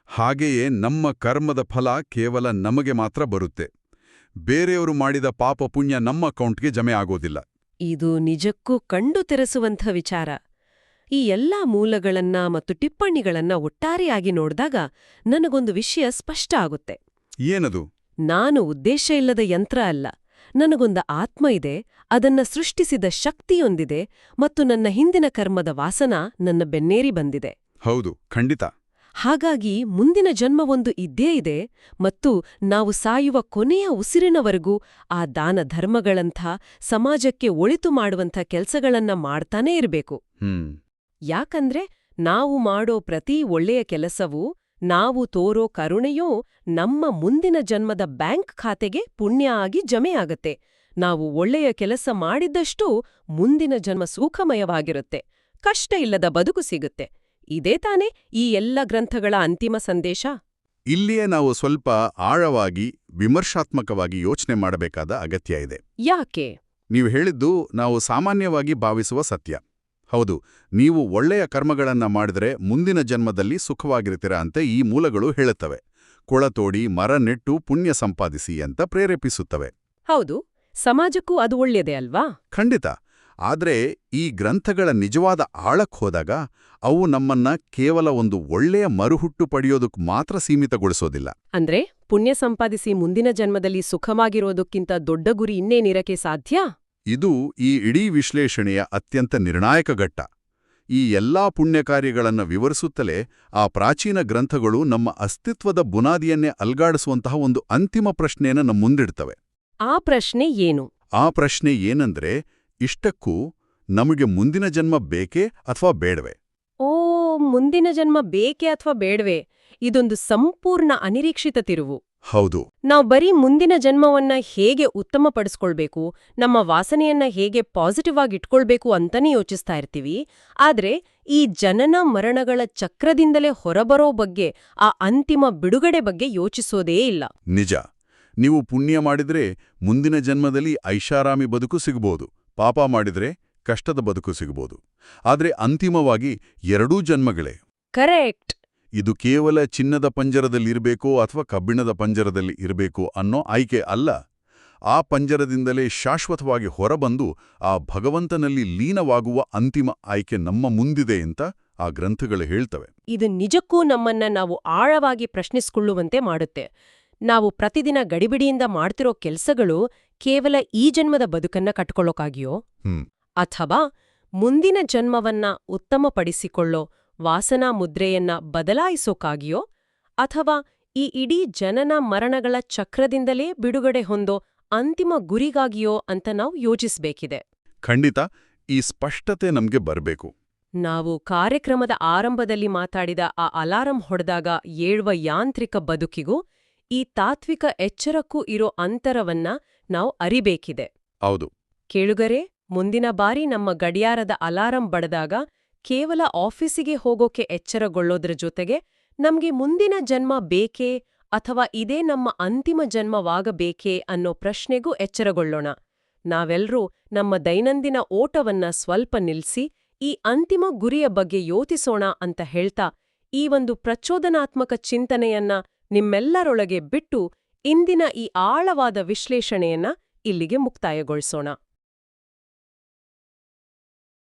ಹಾಗೆಯೇ ನಮ್ಮ ಕರ್ಮದ ಫಲ ಕೇವಲ ನಮಗೆ ಮಾತ್ರ ಬರುತ್ತೆ. ಬೇರೆಯವರು ಮಾಡಿದ ಪಾಪ ಪುಣ್ಯ ನಮ್ಮ ಅಕೌಂಟ್ಗೆ ಜಮೆ ಆಗೋದಿಲ್ಲ. ಇದು ನಿಜಕ್ಕೂ ಕಂಡು ತೆರೆಸುವಂಥ ವಿಚಾರ. ಈ ಎಲ್ಲಾ ಮೂಲಗಳನ್ನ ಮತ್ತು ಟಿಪ್ಪಣಿಗಳನ್ನ ಒಟ್ಟಾರೆಯಾಗಿ ನೋಡ್ದಾಗ ನನಗೊಂದು ವಿಷಯ ಸ್ಪಷ್ಟ ಆಗುತ್ತೆ. ಏನದು? ನಾನು ಉದ್ದೇಶ ಇಲ್ಲದ ಯಂತ್ರ ಅಲ್ಲ. ನನಗೊಂದು ಆತ್ಮ ಇದೆ, ಅದನ್ನ ಸೃಷ್ಟಿಸಿದ ಶಕ್ತಿಯೊಂದಿದೆ, ಮತ್ತು ನನ್ನ ಹಿಂದಿನ ಕರ್ಮದ ವಾಸನ ನನ್ನ ಬೆನ್ನೇರಿ ಬಂದಿದೆ. ಹೌದು, ಖಂಡಿತ. ಹಾಗಾಗಿ ಮುಂದಿನ ಜನ್ಮವೊಂದು ಇದ್ದೇ ಇದೆ, ಮತ್ತು ನಾವು ಸಾಯುವ ಕೊನೆಯ ಉಸಿರಿನವರೆಗೂ ಆ ದಾನ ಧರ್ಮಗಳಂಥ ಸಮಾಜಕ್ಕೆ ಒಳಿತು ಮಾಡುವಂಥ ಕೆಲ್ಸಗಳನ್ನ ಮಾಡ್ತಾನೇ ಇರಬೇಕು. ಯಾಕಂದ್ರೆ ನಾವು ಮಾಡೋ ಪ್ರತಿ ಒಳ್ಳೆಯ ಕೆಲಸವೂ, ನಾವು ತೋರೋ ಕರುಣೆಯೂ ನಮ್ಮ ಮುಂದಿನ ಜನ್ಮದ ಬ್ಯಾಂಕ್ ಖಾತೆಗೆ ಪುಣ್ಯ ಆಗಿ ಜಮೆಯಾಗತ್ತೆ. ನಾವು ಒಳ್ಳೆಯ ಕೆಲಸ ಮಾಡಿದ್ದಷ್ಟೂ ಮುಂದಿನ ಜನ್ಮ ಸುಖಮಯವಾಗಿರುತ್ತೆ, ಕಷ್ಟ ಇಲ್ಲದ ಬದುಕು ಸಿಗುತ್ತೆ. ಇದೇ ತಾನೇ ಈ ಎಲ್ಲ ಗ್ರಂಥಗಳ ಅಂತಿಮ ಸಂದೇಶ. ಇಲ್ಲಿಯೇ ನಾವು ಸ್ವಲ್ಪ ಆಳವಾಗಿ, ವಿಮರ್ಶಾತ್ಮಕವಾಗಿ ಯೋಚನೆ ಮಾಡಬೇಕಾದ ಅಗತ್ಯ ಇದೆ. ಯಾಕೆ? ನೀವು ಹೇಳಿದ್ದು ನಾವು ಸಾಮಾನ್ಯವಾಗಿ ಭಾವಿಸುವ ಸತ್ಯ. ಹೌದು, ನೀವು ಒಳ್ಳೆಯ ಕರ್ಮಗಳನ್ನ ಮಾಡಿದ್ರೆ ಮುಂದಿನ ಜನ್ಮದಲ್ಲಿ ಸುಖವಾಗಿರ್ತೀರಾ ಅಂತ ಈ ಮೂಲಗಳು ಹೇಳುತ್ತವೆ. ಕೊಳತೋಡಿ, ಮರ ನೆಟ್ಟು ಪುಣ್ಯ ಸಂಪಾದಿಸಿ ಅಂತ ಪ್ರೇರೇಪಿಸುತ್ತವೆ. ಹೌದು, ಸಮಾಜಕ್ಕೂ ಅದು ಒಳ್ಳೆಯದೇ ಅಲ್ವಾ? ಖಂಡಿತ. ಆದ್ರೆ ಈ ಗ್ರಂಥಗಳ ನಿಜವಾದ ಆಳಕ್ಕೆ ಹೋದಾಗ ಅವು ನಮ್ಮನ್ನ ಕೇವಲ ಒಂದು ಒಳ್ಳೆಯ ಮರುಹುಟ್ಟು ಪಡೆಯೋದಕ್ಕೆ ಮಾತ್ರ ಸೀಮಿತಗೊಳಿಸೋದಿಲ್ಲ. ಅಂದ್ರೆ ಪುಣ್ಯ ಸಂಪಾದಿಸಿ ಮುಂದಿನ ಜನ್ಮದಲ್ಲಿ ಸುಖವಾಗಿರೋದಕ್ಕಿಂತ ದೊಡ್ಡ ಗುರಿ ಇನ್ನೇನಿರಕ್ಕೆ ಸಾಧ್ಯ? ಇದು ಈ ಇಡೀ ವಿಶ್ಲೇಷಣೆಯ ಅತ್ಯಂತ ನಿರ್ಣಾಯಕ ಘಟ್ಟ. ಈ ಎಲ್ಲಾ ಪುಣ್ಯಕಾರ್ಯಗಳನ್ನು ವಿವರಿಸುತ್ತಲೇ ಆ ಪ್ರಾಚೀನ ಗ್ರಂಥಗಳು ನಮ್ಮ ಅಸ್ತಿತ್ವದ ಬುನಾದಿಯನ್ನೇ ಅಲ್ಗಾಡಿಸುವಂತಹ ಒಂದು ಅಂತಿಮ ಪ್ರಶ್ನೆಯನ್ನು ನಮ್ಮ ಮುಂದಿಡ್ತವೆ. ಆ ಪ್ರಶ್ನೆ ಏನು? ಆ ಪ್ರಶ್ನೆ ಏನಂದ್ರೆ, ಇಷ್ಟಕ್ಕೂ ನಮಗೆ ಮುಂದಿನ ಜನ್ಮ ಬೇಕೇ ಅಥವಾ ಬೇಡವೇ? ಓ, ಮುಂದಿನ ಜನ್ಮ ಬೇಕೇ ಅಥವಾ ಬೇಡವೇ? ಇದೊಂದು ಸಂಪೂರ್ಣ ಅನಿರೀಕ್ಷಿತ ತಿರುವು. ಹೌದು. ನಾವು ಬರೀ ಮುಂದಿನ ಜನ್ಮವನ್ನ ಹೇಗೆ ಉತ್ತಮಪಡಿಸ್ಕೊಳ್ಬೇಕು, ನಮ್ಮ ವಾಸನೆಯನ್ನ ಹೇಗೆ ಪಾಸಿಟಿವ್ ಆಗಿ ಇಟ್ಕೊಳ್ಬೇಕು ಅಂತಾನೆ ಯೋಚಿಸ್ತಾ ಇರ್ತೀವಿ. ಆದ್ರೆ ಈ ಜನನ ಮರಣಗಳ ಚಕ್ರದಿಂದಲೇ ಹೊರಬರೋ ಬಗ್ಗೆ, ಆ ಅಂತಿಮ ಬಿಡುಗಡೆ ಬಗ್ಗೆ ಯೋಚಿಸೋದೇ ಇಲ್ಲ. ನಿಜ. ನೀವು ಪುಣ್ಯ ಮಾಡಿದ್ರೆ ಮುಂದಿನ ಜನ್ಮದಲ್ಲಿ ಐಷಾರಾಮಿ ಬದುಕು ಸಿಗಬಹುದು, ಪಾಪ ಮಾಡಿದ್ರೆ ಕಷ್ಟದ ಬದುಕು ಸಿಗಬಹುದು. ಆದ್ರೆ ಅಂತಿಮವಾಗಿ ಎರಡೂ ಜನ್ಮಗಳೇ. ಕರೆಕ್ಟ್. ಇದು ಕೇವಲ ಚಿನ್ನದ ಪಂಜರದಲ್ಲಿರಬೇಕೋ ಅಥವಾ ಕಬ್ಬಿಣದ ಪಂಜರದಲ್ಲಿ ಇರಬೇಕು ಅನ್ನೋ ಆಯ್ಕೆ ಅಲ್ಲ. ಆ ಪಂಜರದಿಂದಲೇ ಶಾಶ್ವತವಾಗಿ ಹೊರಬಂದು ಆ ಭಗವಂತನಲ್ಲಿ ಲೀನವಾಗುವ ಅಂತಿಮ ಆಯ್ಕೆ ನಮ್ಮ ಮುಂದಿದೆ ಅಂತ ಆ ಗ್ರಂಥಗಳು ಹೇಳ್ತವೆ. ಇದು ನಿಜಕ್ಕೂ ನಮ್ಮನ್ನ ನಾವು ಆಳವಾಗಿ ಪ್ರಶ್ನಿಸಿಕೊಳ್ಳುವಂತೆ ಮಾಡುತ್ತೆ. ನಾವು ಪ್ರತಿದಿನ ಗಡಿಬಿಡಿಯಿಂದ ಮಾಡ್ತಿರೋ ಕೆಲ್ಸಗಳು ಕೇವಲ ಈ ಜನ್ಮದ ಬದುಕನ್ನ ಕಟ್ಕೊಳ್ಳೋಕಾಗಿಯೋ, ಅಥವಾ ಮುಂದಿನ ಜನ್ಮವನ್ನ ಉತ್ತಮಪಡಿಸಿಕೊಳ್ಳೋ ವಾಸನಾ ಮುದ್ರೆಯನ್ನ ಬದಲಾಯಿಸೋಕಾಗಿಯೋ, ಅಥವಾ ಈ ಇಡೀ ಜನನ ಮರಣಗಳ ಚಕ್ರದಿಂದಲೇ ಬಿಡುಗಡೆ ಹೊಂದೋ ಅಂತಿಮ ಗುರಿಗಾಗಿಯೋ ಅಂತ ನಾವು ಯೋಚಿಸ್ಬೇಕಿದೆ. ಖಂಡಿತ ಈ ಸ್ಪಷ್ಟತೆ ನಮ್ಗೆ ಬರಬೇಕು. ನಾವು ಕಾರ್ಯಕ್ರಮದ ಆರಂಭದಲ್ಲಿ ಮಾತಾಡಿದ ಆ ಅಲಾರಂ ಹೊಡೆದಾಗ ಏಳುವ ಯಾಂತ್ರಿಕ ಬದುಕಿಗೂ ಈ ತಾತ್ವಿಕ ಎಚ್ಚರಕ್ಕೂ ಇರೋ ಅಂತರವನ್ನ ನಾವು ಅರಿಬೇಕಿದೆ. ಹೌದು. ಕೇಳುಗರೆ, ಮುಂದಿನ ಬಾರಿ ನಮ್ಮ ಗಡಿಯಾರದ ಅಲಾರಂ ಬಡದಾಗ ಕೇವಲ ಆಫೀಸಿಗೆ ಹೋಗೋಕೆ ಎಚ್ಚರಗೊಳ್ಳೋದ್ರ ಜೊತೆಗೆ ನಮ್ಗೆ ಮುಂದಿನ ಜನ್ಮ ಬೇಕೇ ಅಥವಾ ಇದೇ ನಮ್ಮ ಅಂತಿಮ ಜನ್ಮವಾಗಬೇಕೇ ಅನ್ನೋ ಪ್ರಶ್ನೆಗೂ ಎಚ್ಚರಗೊಳ್ಳೋಣ. ನಾವೆಲ್ಲರೂ ನಮ್ಮ ದೈನಂದಿನ ಓಟವನ್ನ ಸ್ವಲ್ಪ ನಿಲ್ಸಿ ಈ ಅಂತಿಮ ಗುರಿಯ ಬಗ್ಗೆ ಯೋಚಿಸೋಣ ಅಂತ ಹೇಳ್ತಾ ಈ ಒಂದು ಪ್ರಚೋದನಾತ್ಮಕ ಚಿಂತನೆಯನ್ನ ನಿಮ್ಮೆಲ್ಲರೊಳಗೆ ಬಿಟ್ಟು ಇಂದಿನ ಈ ಆಳವಾದ ವಿಶ್ಲೇಷಣೆಯನ್ನ ಇಲ್ಲಿಗೆ ಮುಕ್ತಾಯಗೊಳಿಸೋಣ.